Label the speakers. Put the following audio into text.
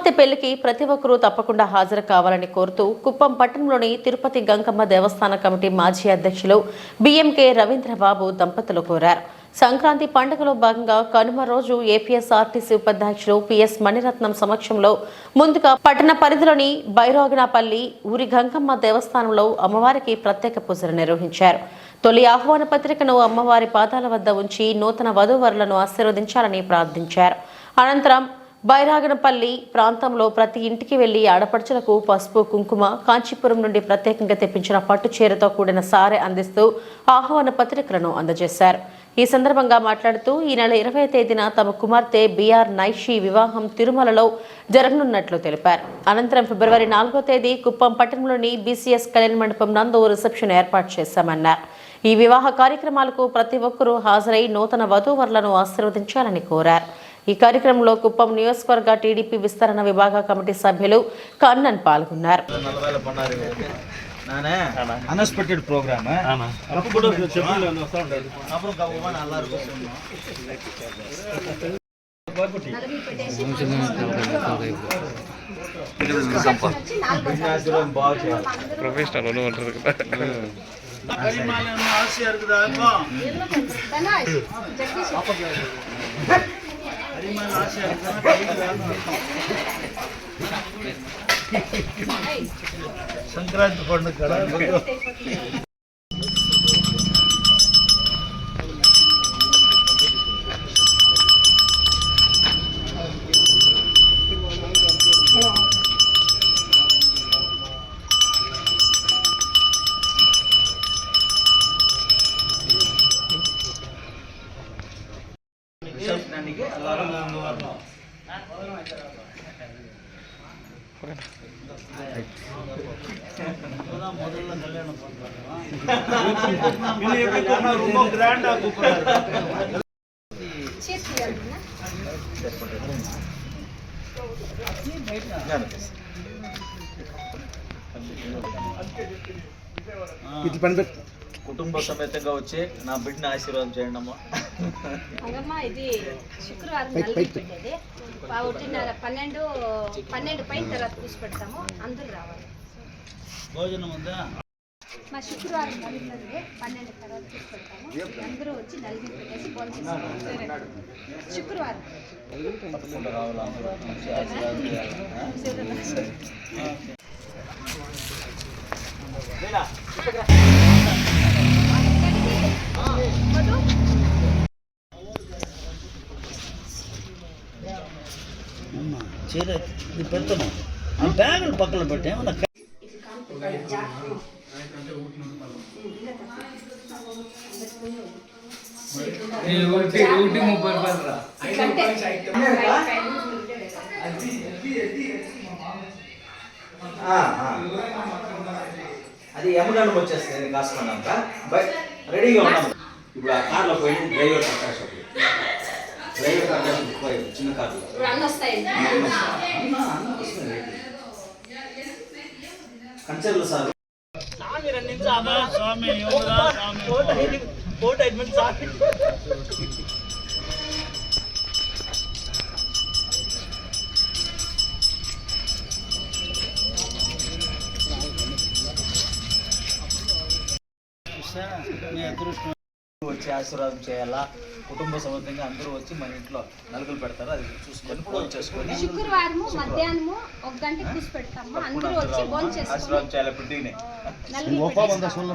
Speaker 1: కుమార్తె పెళ్లికి ప్రతి ఒక్కరూ తప్పకుండా హాజరు కావాలని కోరుతూ కుప్పం పట్టణంలోని తిరుపతి గంగమ్మ దేవస్థాన కమిటీ మాజీ అధ్యక్షులు బిఎంకే రవీంద్రబాబు దంపతులు కోరారు. సంక్రాంతి పండుగలో భాగంగా కనుమ రోజు ఏపీఎస్ఆర్టీసీ ఉపాధ్యక్షులు పిఎస్ మణిరత్నం సమక్షంలో ముందుగా పట్టణ పరిధిలోని బైరాగనపల్లి ఊరి గంగమ్మ దేవస్థానంలో అమ్మవారికి ప్రత్యేక పూజలు నిర్వహించారు. తొలి ఆహ్వాన పత్రికను అమ్మవారి పాదాల వద్ద ఉంచి నూతన వధూవరులను ఆశీర్వదించాలని ప్రార్థించారు. అనంతరం బైరాగనపల్లి ప్రాంతంలో ప్రతి ఇంటికి వెళ్లి ఆడపడుచులకు పసుపు కుంకుమ, కాంచీపురం నుండి ప్రత్యేకంగా తెప్పించిన పట్టు చీరతో కూడిన సారె అందిస్తూ ఆహ్వాన పత్రికలను అందజేశారు. ఈ సందర్భంగా మాట్లాడుతూ ఈ నెల 20వ తేదీన తమ కుమార్తె బిఆర్ నైషి వివాహం తిరుమలలో జరగనున్నట్లు తెలిపారు. అనంతరం ఫిబ్రవరి 4వ తేదీ కుప్పం పట్టణంలోని బీసీఎస్ కళ్యాణ మండపం నందు రిసెప్షన్ ఏర్పాటు చేశామన్నారు. ఈ వివాహ కార్యక్రమాలకు ప్రతి ఒక్కరూ హాజరై నూతన వధూవరులను ఆశీర్వదించాలని కోరారు. ఈ కార్యక్రమంలో కుప్పం నియోజకవర్గ టీడీపీ విస్తరణ విభాగ కమిటీ సభ్యులు కన్నన్ పాల్గొన్నారు.
Speaker 2: అన్ఎక్స్పెక్టెడ్ ప్రోగ్రామ్
Speaker 3: ప్రొఫెషనల్ ఉంటారు కదా.
Speaker 2: సంక్రాంతి పండుగ గ్రాండ్ కుటుంబ సమేతంగా వచ్చి నా బిడ్డని ఆశీర్వాదం చేయండి అమ్మా.
Speaker 4: ఇది శుక్రవారం పెట్టేది 12 పైన తర్వాత తీసి పెడతాము. అందరూ రావాలి.
Speaker 2: భోజనం ఉందా?
Speaker 4: మా శుక్రవారం 12 తర్వాత తీసి పెడతాము. అందరూ వచ్చి నలుగురు పెట్టేసి భోజనం శుక్రవారం
Speaker 2: చీర ఇది పెడతాను. ఆ బ్యాగులు పక్కన పెట్టామన్నా. అది ఎమ్మగండం వచ్చేస్తుంది కాసుకున్నాక రెడీగా ఉన్నాము. ఇప్పుడు ఆ కార్లో పోయి డ్రైవర్ చిన్న కార్లో కంచెర్లు సార్ మీ అదృష్టం వచ్చి ఆశీర్వాదం చేయాలా. కుటుంబ సమేతంగా అందరూ వచ్చి మన ఇంట్లో నలుగులు పెడతారు. అది చూసుకొని ఫోన్ చేసుకొని
Speaker 4: శుక్రవారం మధ్యాహ్నం 1 గంటకి తీసి పెడతాము. అందరూ వచ్చి భోజనం చేసుకొని
Speaker 2: ఆశీర్వాదం చేయాలి.